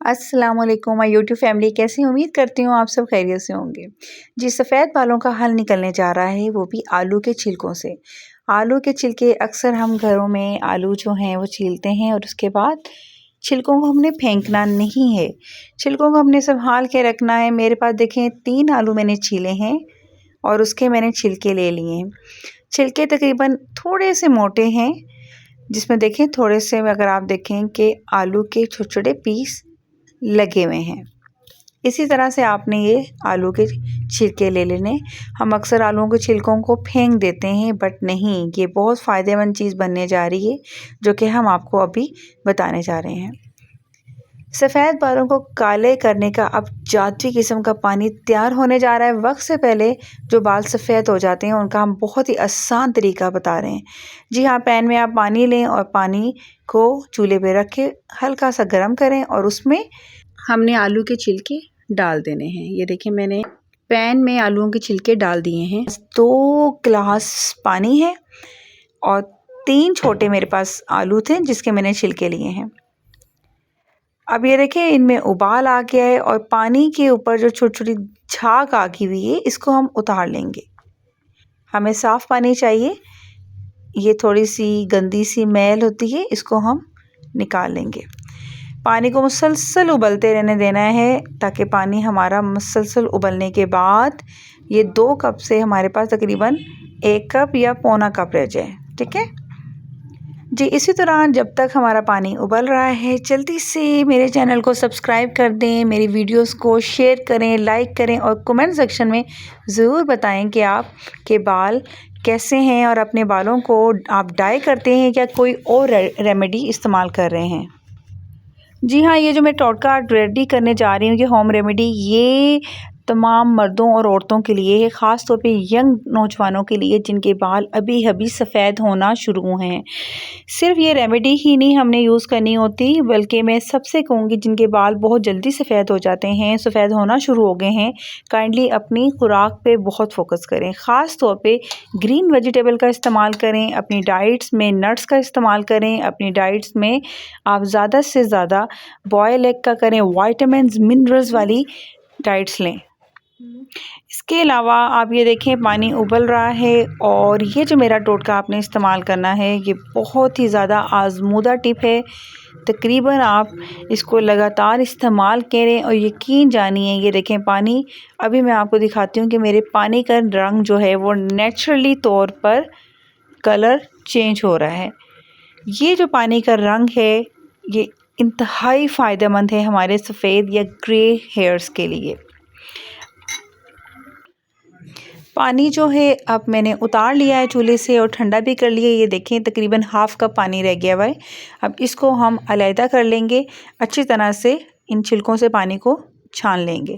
अस्सलाम वालेकुम my YouTube family, कैसी उम्मीद करती हूँ आप सब खैरियत से होंगे। जी, सफ़ेद बालों का हल निकलने जा रहा है, वो भी आलू के छिलकों से। आलू के छिलके अक्सर हम घरों में आलू जो हैं वो छीलते हैं और उसके बाद छिलकों को हमने फेंकना नहीं है, छिलकों को हमने संभाल के रखना है। मेरे पास देखें 3 आलू मैंने छीले हैं और उसके मैंने छिलके ले लिए हैं। छिलके तकरीबन थोड़े से मोटे हैं, जिसमें देखें थोड़े से, अगर आप देखें कि आलू के छोटे-छोटे पीस लगे हुए हैं। इसी तरह से आपने ये आलू के छिलके ले लेने। हम अक्सर आलूओं के छिलकों को फेंक देते हैं, बट नहीं, ये बहुत फ़ायदेमंद चीज़ बनने जा रही है, जो कि हम आपको अभी बताने जा रहे हैं। सफ़ेद बालों को काले करने का अब जादुई किस्म का पानी तैयार होने जा रहा है। वक्त से पहले जो बाल सफ़ेद हो जाते हैं उनका हम बहुत ही आसान तरीका बता रहे हैं। जी हाँ, पैन में आप पानी लें और पानी को चूल्हे पे रख के हल्का सा गर्म करें और उसमें हमने आलू के छिलके डाल देने हैं। ये देखिए, मैंने पैन में आलूओं के छिलके डाल दिए हैं। 2 गिलास पानी है और 3 छोटे मेरे पास आलू थे जिसके मैंने छिलके लिए हैं। अब ये देखिए, इनमें उबाल आ गया है और पानी के ऊपर जो छोटी-छोटी झाग आ गई हुई है, इसको हम उतार लेंगे। हमें साफ़ पानी चाहिए। ये थोड़ी-सी गंदी सी मैल होती है, इसको हम निकाल लेंगे। पानी को मुसलसल उबलते रहने देना है, ताकि पानी हमारा मुसलसल उबलने के बाद ये 2 कप से हमारे पास तकरीबन 1 कप या पौना कप रह जाए। ठीक है जी। इसी तरह जब तक हमारा पानी उबल रहा है, जल्दी से मेरे चैनल को सब्सक्राइब कर दें, मेरी वीडियोस को शेयर करें, लाइक करें और कमेंट सेक्शन में ज़रूर बताएं कि आपके बाल कैसे हैं और अपने बालों को आप डाई करते हैं या कोई और रेमेडी इस्तेमाल कर रहे हैं। जी हाँ, ये जो मैं टोटका रेडी करने जा रही हूँ, ये होम रेमेडी, ये तमाम मर्दों और औरतों के लिए है, ख़ास तौर पे यंग नौजवानों के लिए जिनके बाल अभी-अभी सफ़ेद होना शुरू हुए हैं। सिर्फ़ ये रेमेडी ही नहीं हमने यूज़ करनी होती, बल्कि मैं सबसे कहूँगी जिनके बाल बहुत जल्दी सफ़ेद हो जाते हैं, सफ़ेद होना शुरू हो गए हैं, काइंडली अपनी खुराक पे बहुत फ़ोकस करें। ख़ास तौर पे ग्रीन वेजिटेबल का इस्तेमाल करें, अपनी डाइट्स में नट्स का इस्तेमाल करें, अपनी डाइट्स में आप ज़्यादा से ज़्यादा बॉयल एग का करें, विटामिन्स मिनरल्स वाली डाइट्स लें। इसके अलावा आप ये देखें, पानी उबल रहा है और ये जो मेरा टोटका आपने इस्तेमाल करना है, ये बहुत ही ज़्यादा आज़मूदा टिप है। तकरीबन आप इसको लगातार इस्तेमाल करें और यकीन जानिए, ये देखें पानी, अभी मैं आपको दिखाती हूँ कि मेरे पानी का रंग जो है वो नेचुरली तौर पर कलर चेंज हो रहा है। ये जो पानी का रंग है, ये इंतहाई फ़ायदेमंद है हमारे सफ़ेद या ग्रे हेयर्स के लिए। पानी जो है अब मैंने उतार लिया है चूल्हे से और ठंडा भी कर लिया है। ये देखें, तकरीबन हाफ़ कप पानी रह गया हुआ है। अब इसको हम अलहदा कर लेंगे, अच्छी तरह से इन छिलकों से पानी को छान लेंगे।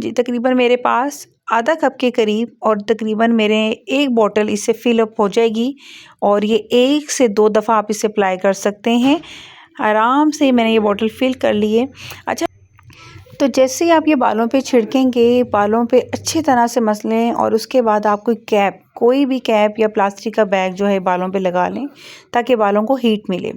जी, तकरीबन मेरे पास आधा कप के करीब और तकरीबन मेरे 1 बॉटल इससे फ़िल अप हो जाएगी और ये 1 से 2 दफ़ा आप इसे अप्लाई कर सकते हैं। आराम से मैंने ये बॉटल फ़िल कर ली है। अच्छा, तो जैसे ही आप ये बालों पे छिड़केंगे, बालों पे अच्छी तरह से मस लें और उसके बाद आप कोई भी कैप या प्लास्टिक का बैग जो है बालों पे लगा लें, ताकि बालों को हीट मिले।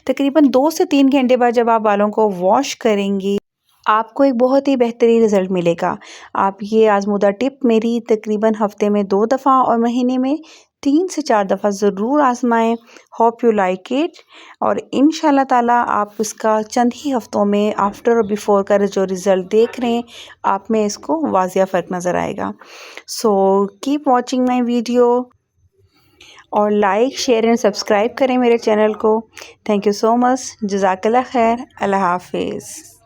तकरीबन 2 से 3 घंटे बाद जब आप बालों को वॉश करेंगी, आपको एक बहुत ही बेहतरीन रिज़ल्ट मिलेगा। आप ये आज़मूदा टिप मेरी तकरीबन हफ़्ते में 2 दफ़ा और महीने में 3 से 4 दफ़ा ज़रूर आज़माएँ। होप यू लाइक इट और इंशाल्लाह ताला आप इसका चंद ही हफ़्तों में आफ्टर और बिफ़ोर का जो रिज़ल्ट देख रहे हैं, आप में इसको वाज़िया फ़र्क नज़र आएगा। So keep watching my video और लाइक, शेयर एंड सब्सक्राइब करें मेरे चैनल को। Thank you so much. जज़ाकल्लाह खैर। अल्लाह हाफ़िज़।